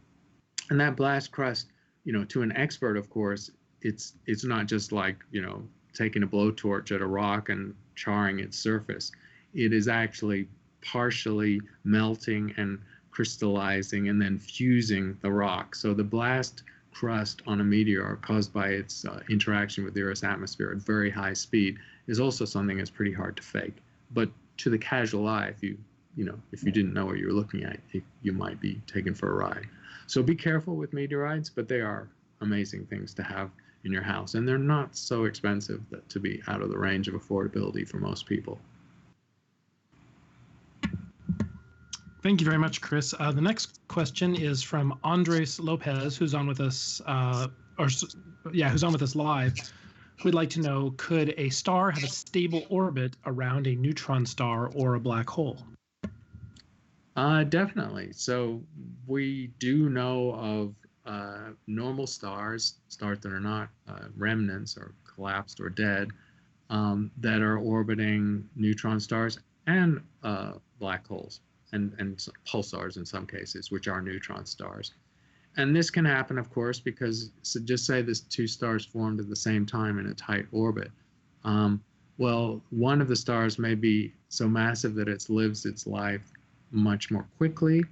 And that blast crust, to an expert, of course, it's not just like, taking a blowtorch at a rock and charring its surface. It is actually partially melting and crystallizing and then fusing the rock. So the blast crust on a meteor, caused by its interaction with the Earth's atmosphere at very high speed, is also something that's pretty hard to fake. But to the casual eye, if you didn't know what you were looking at, you might be taken for a ride. So be careful with meteorites, but they are amazing things to have in your house, and they're not so expensive to be out of the range of affordability for most people. Thank you very much, Chris. The next question is from Andres Lopez, who's on with us, who's on with us live. Who would like to know, could a star have a stable orbit around a neutron star or a black hole? Definitely. So we do know of normal stars that are not remnants or collapsed or dead, that are orbiting neutron stars and black holes and pulsars in some cases, which are neutron stars. And this can happen, of course, because just say this two stars formed at the same time in a tight orbit. Well, one of the stars may be so massive that it lives its life much more quickly,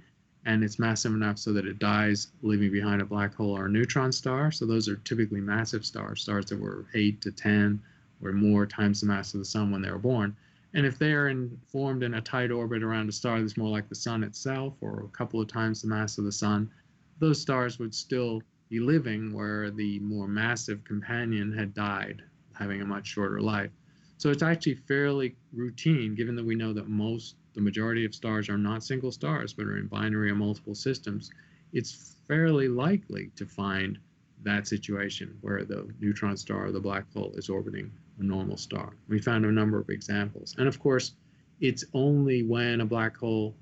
and it's massive enough so that it dies, leaving behind a black hole or a neutron star. So those are typically massive stars that were 8 to 10 or more times the mass of the sun when they were born. And if they are formed in a tight orbit around a star that's more like the sun itself, or a couple of times the mass of the sun, those stars would still be living where the more massive companion had died, having a much shorter life. So it's actually fairly routine, given that we know that the majority of stars are not single stars, but are in binary or multiple systems. It's fairly likely to find that situation where the neutron star or the black hole is orbiting a normal star. We found a number of examples. And of course, it's only when a black hole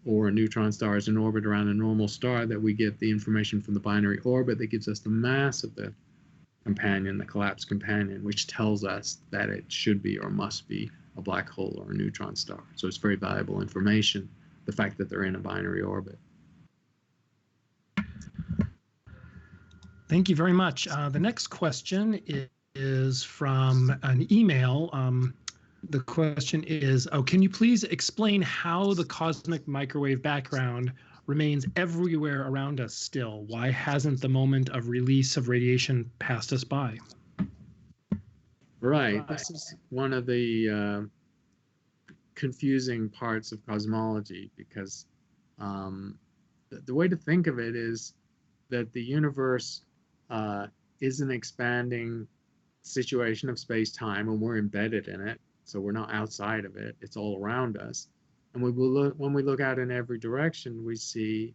or a neutron star is in orbit around a normal star that we get the information from the binary orbit that gives us the mass of the companion, the collapsed companion, which tells us that it should be or must be a black hole or a neutron star. So it's very valuable information, the fact that they're in a binary orbit. Thank you very much. The next question is from an email. The question is, can you please explain how the cosmic microwave background remains everywhere around us still? Why hasn't the moment of release of radiation passed us by? Right. This is one of the confusing parts of cosmology, because the way to think of it is that the universe is an expanding situation of space-time, and we're embedded in it. So we're not outside of it. It's all around us. And when we look out in every direction, we see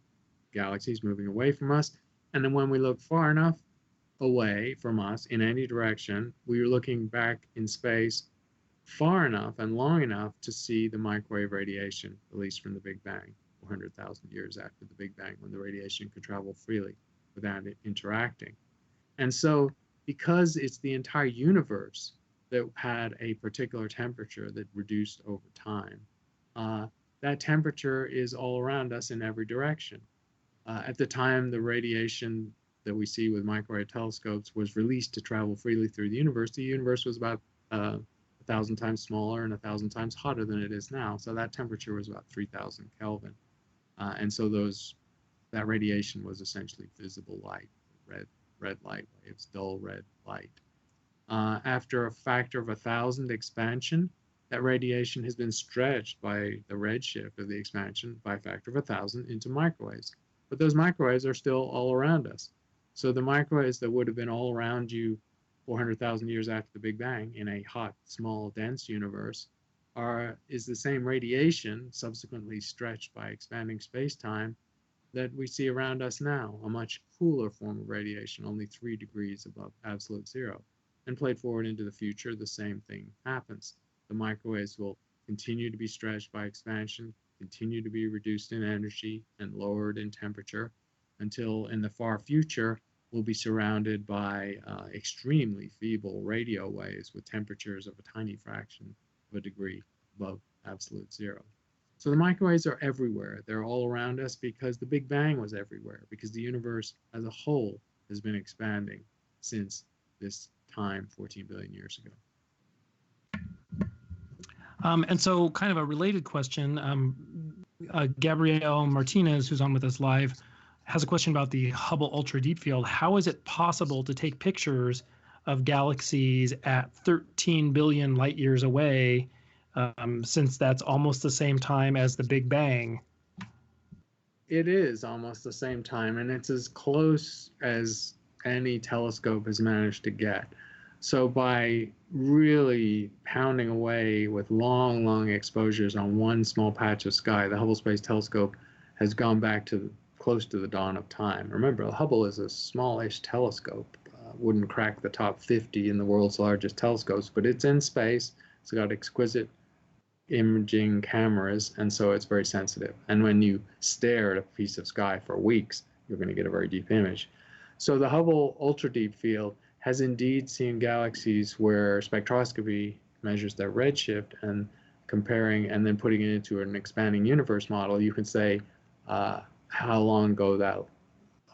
galaxies moving away from us. And then when we look far enough away from us in any direction, we are looking back in space far enough and long enough to see the microwave radiation released from the Big Bang, 400,000 years after the Big Bang, when the radiation could travel freely without it interacting. And so because it's the entire universe that had a particular temperature that reduced over time, that temperature is all around us in every direction. At the time the radiation that we see with microwave telescopes was released to travel freely through the universe was about 1,000 times smaller and 1,000 times hotter than it is now. So that temperature was about 3,000 Kelvin. And so that radiation was essentially visible light, red light waves, dull red light. After a factor of 1,000 expansion, that radiation has been stretched by the redshift of the expansion by a factor of 1,000 into microwaves. But those microwaves are still all around us. So the microwaves that would have been all around you 400,000 years after the Big Bang in a hot, small, dense universe is the same radiation subsequently stretched by expanding space-time that we see around us now, a much cooler form of radiation, only 3 degrees above absolute zero. And played forward into the future, the same thing happens. the microwaves will continue to be stretched by expansion, continue to be reduced in energy and lowered in temperature, until in the far future we'll be surrounded by extremely feeble radio waves with temperatures of a tiny fraction of a degree above absolute zero. So the microwaves are everywhere. They're all around us because the Big Bang was everywhere, because the universe as a whole has been expanding since this time 14 billion years ago. And so kind of a related question, Gabrielle Martinez, who's on with us live, has a question about the Hubble Ultra Deep Field. How is it possible to take pictures of galaxies at 13 billion light years away, since that's almost the same time as the Big Bang? It is almost the same time, and it's as close as any telescope has managed to get. So by really pounding away with long, long exposures on one small patch of sky, the Hubble Space Telescope has gone back to close to the dawn of time. Remember, Hubble is a smallish telescope, wouldn't crack the top 50 in the world's largest telescopes, but it's in space. It's got exquisite imaging cameras, and so it's very sensitive. And when you stare at a piece of sky for weeks, you're going to get a very deep image. So the Hubble Ultra Deep Field has indeed seen galaxies where spectroscopy measures their redshift, and comparing and then putting it into an expanding universe model, you can say how long ago that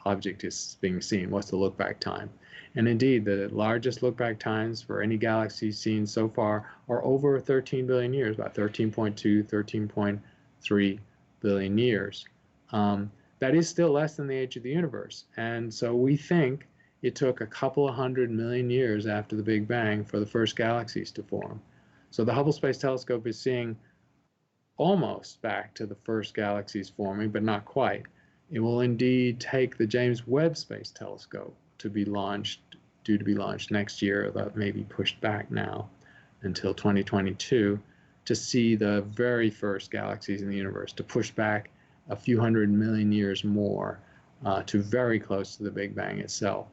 object is being seen, what's the look back time. And indeed, the largest look back times for any galaxy seen so far are over 13 billion years, about 13.2, 13.3 billion years. That is still less than the age of the universe. And so we think it took a couple of 100 million years after the Big Bang for the first galaxies to form. So the Hubble Space Telescope is seeing almost back to the first galaxies forming, but not quite. It will indeed take the James Webb Space Telescope to be launched, due to be launched next year, that may be pushed back now until 2022, to see the very first galaxies in the universe, to push back a few 100 million years more to very close to the Big Bang itself.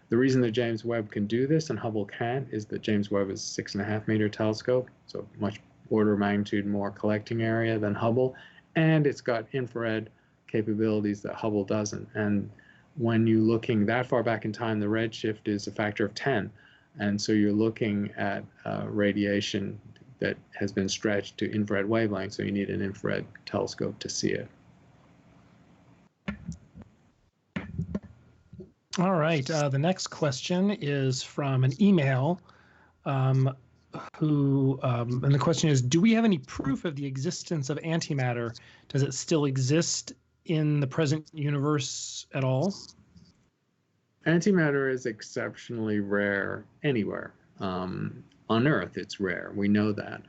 The reason that James Webb can do this and Hubble can't is that James Webb is a 6.5 meter telescope, so much order of magnitude more collecting area than Hubble, and it's got infrared capabilities that Hubble doesn't. And when you're looking that far back in time, the redshift is a factor of 10, and so you're looking at radiation that has been stretched to infrared wavelength, so you need an infrared telescope to see it. All right, the next question is from an email and the question is, do we have any proof of the existence of antimatter? Does it still exist in the present universe at all? Antimatter is exceptionally rare anywhere. On Earth, it's rare. We know that.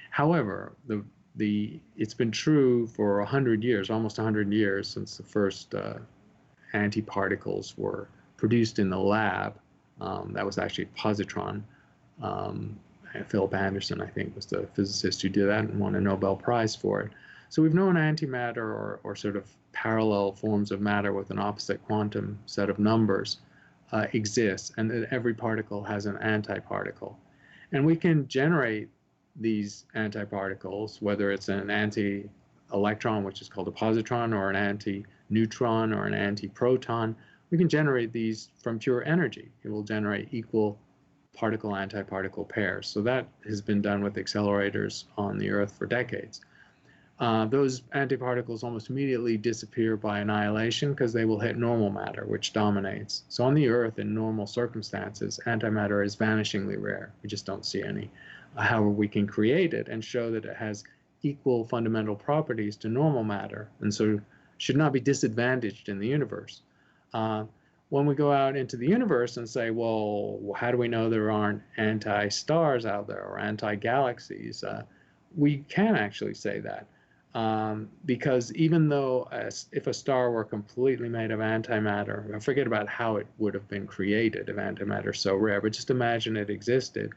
However, it's been true for 100 years, almost 100 years, since the first antiparticles were produced in the lab. That was actually positron. Philip Anderson, I think, was the physicist who did that and won a Nobel Prize for it. So we've known antimatter, or sort of parallel forms of matter with an opposite quantum set of numbers exists, and that every particle has an antiparticle. And we can generate these antiparticles, whether it's an anti-electron, which is called a positron, or an anti-neutron, or an anti-proton. We can generate these from pure energy. It will generate equal particle-antiparticle pairs. So that has been done with accelerators on the Earth for decades. Those antiparticles almost immediately disappear by annihilation because they will hit normal matter, which dominates. So on the Earth, in normal circumstances, antimatter is vanishingly rare. We just don't see any. However, we can create it and show that it has equal fundamental properties to normal matter, and so should not be disadvantaged in the universe. When we go out into the universe and say, well, how do we know there aren't anti-stars out there or anti-galaxies? We can actually say that. Because even though if a star were completely made of antimatter, forget about how it would have been created if antimatter is so rare, but just imagine it existed.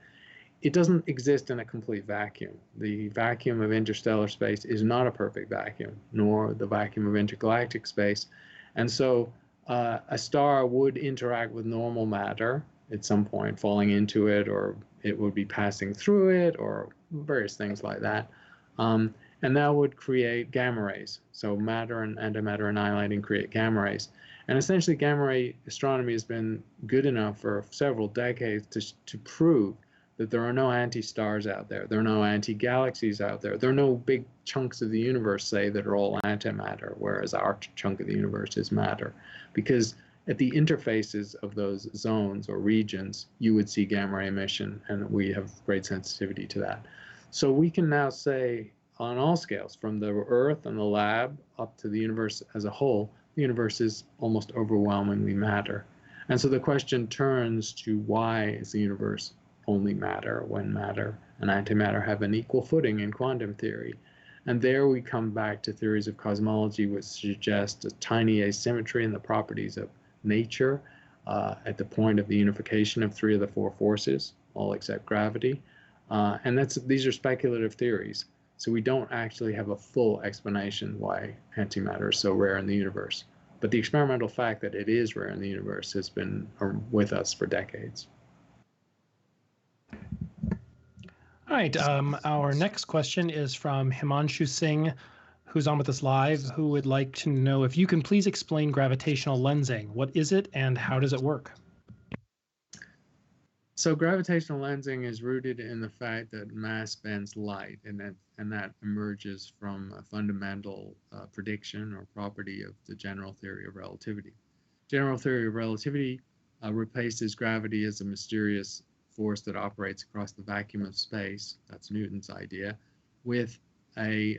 It doesn't exist in a complete vacuum. The vacuum of interstellar space is not a perfect vacuum, nor the vacuum of intergalactic space. And so a star would interact with normal matter at some point, falling into it, or it would be passing through it, or various things like that. And that would create gamma rays. So matter and antimatter annihilating create gamma rays. And essentially, gamma ray astronomy has been good enough for several decades to prove that there are no anti-stars out there. There are no anti-galaxies out there. There are no big chunks of the universe, say, that are all antimatter, whereas our chunk of the universe is matter. Because at the interfaces of those zones or regions, you would see gamma ray emission, and we have great sensitivity to that. So we can now say, on all scales, from the Earth and the lab up to the universe as a whole, the universe is almost overwhelmingly matter. And so the question turns to, why is the universe only matter when matter and antimatter have an equal footing in quantum theory? And there we come back to theories of cosmology which suggest a tiny asymmetry in the properties of nature at the point of the unification of 3 of the 4 forces, all except gravity. And these are speculative theories. So we don't actually have a full explanation why antimatter is so rare in the universe. But the experimental fact that it is rare in the universe has been with us for decades. All right, our next question is from Himanshu Singh, who's on with us live, who would like to know if you can please explain gravitational lensing. What is it and how does it work? So gravitational lensing is rooted in the fact that mass bends light, and that emerges from a fundamental prediction or property of the general theory of relativity. General theory of relativity replaces gravity as a mysterious force that operates across the vacuum of space, that's Newton's idea, with a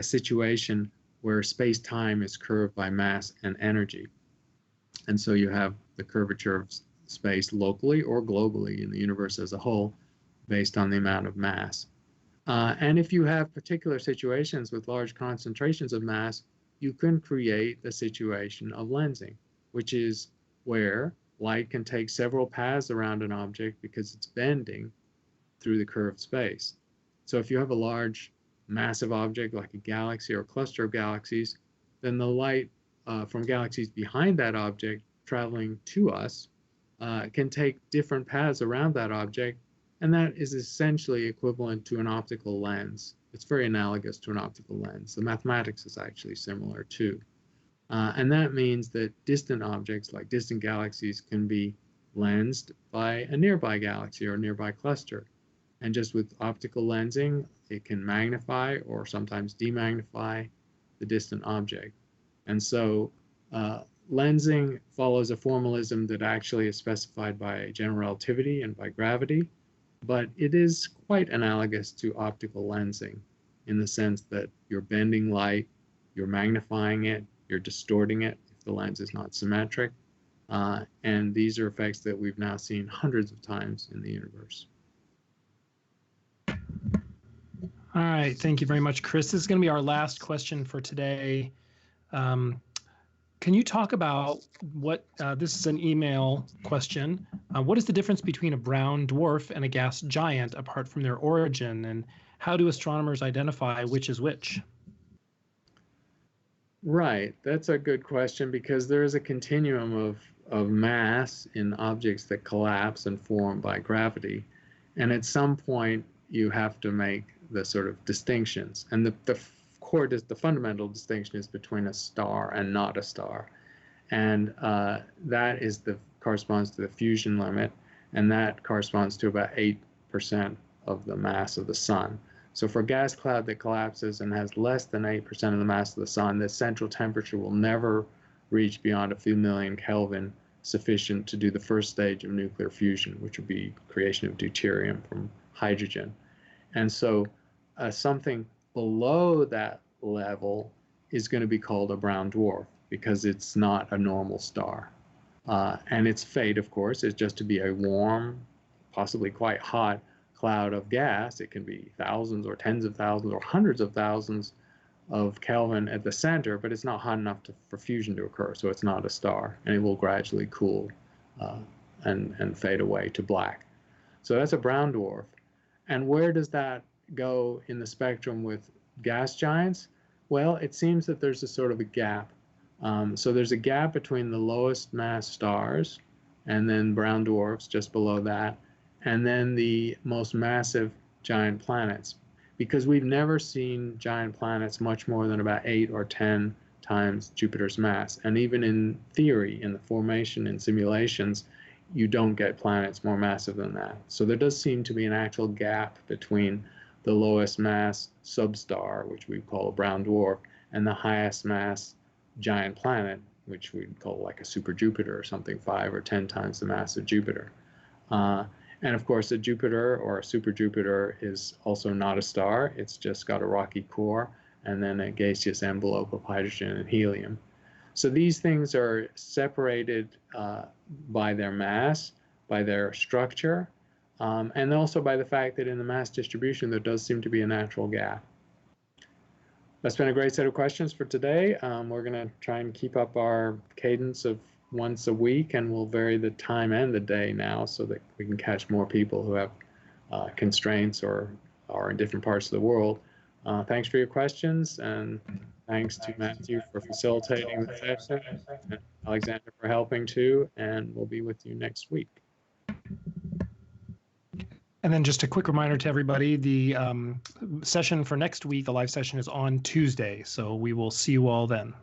situation where space-time is curved by mass and energy. And so you have the curvature of space locally or globally in the universe as a whole based on the amount of mass. And if you have particular situations with large concentrations of mass, you can create the situation of lensing, which is where light can take several paths around an object because it's bending through the curved space. So if you have a large massive object like a galaxy or a cluster of galaxies, then the light from galaxies behind that object traveling to us can take different paths around that object, and that is essentially equivalent to an optical lens. It's very analogous to an optical lens. The mathematics is actually similar too. And that means that distant objects like distant galaxies can be lensed by a nearby galaxy or a nearby cluster. And just with optical lensing, it can magnify or sometimes demagnify the distant object. And so lensing follows a formalism that actually is specified by general relativity and by gravity, but it is quite analogous to optical lensing in the sense that you're bending light, you're magnifying it, you're distorting it if the lens is not symmetric. And these are effects that we've now seen hundreds of times in the universe. All right, thank you very much, Chris. This is going to be our last question for today. Can you talk about what, this is an email question, what is the difference between a brown dwarf and a gas giant apart from their origin, and how do astronomers identify which is which? Right, that's a good question because there is a continuum of mass in objects that collapse and form by gravity. And at some point, you have to make the sort of distinctions. And the fundamental distinction is between a star and not a star. And that is corresponds to the fusion limit, and that corresponds to about 8% of the mass of the sun. So for a gas cloud that collapses and has less than 8% of the mass of the sun, the central temperature will never reach beyond a few million Kelvin, sufficient to do the first stage of nuclear fusion, which would be creation of deuterium from hydrogen. And so something below that level is going to be called a brown dwarf because it's not a normal star. And its fate, of course, is just to be a warm, possibly quite hot cloud of gas. It can be thousands or tens of thousands or hundreds of thousands of Kelvin at the center, but it's not hot enough for fusion to occur, so it's not a star, and it will gradually cool and fade away to black. So that's a brown dwarf. And where does that go in the spectrum with gas giants? Well, it seems that there's a sort of a gap. So there's a gap between the lowest mass stars and then brown dwarfs just below that, and then the most massive giant planets. Because we've never seen giant planets much more than about 8 or 10 times Jupiter's mass. And even in theory, in the formation in simulations, you don't get planets more massive than that. So there does seem to be an actual gap between the lowest mass substar, which we call a brown dwarf, and the highest mass giant planet, which we'd call like a super Jupiter or something, 5 or 10 times the mass of Jupiter. And of course, a Jupiter or a super Jupiter is also not a star. It's just got a rocky core and then a gaseous envelope of hydrogen and helium. So these things are separated by their mass, by their structure, and also by the fact that in the mass distribution, there does seem to be a natural gap. That's been a great set of questions for today. We're going to try and keep up our cadence of once a week, and we'll vary the time and the day now so that we can catch more people who have constraints or are in different parts of the world. Thanks for your questions, and thanks to Matthew for facilitating the session, and Alexander for helping too, and we'll be with you next week. And then just a quick reminder to everybody, the session for next week, the live session is on Tuesday, so we will see you all then.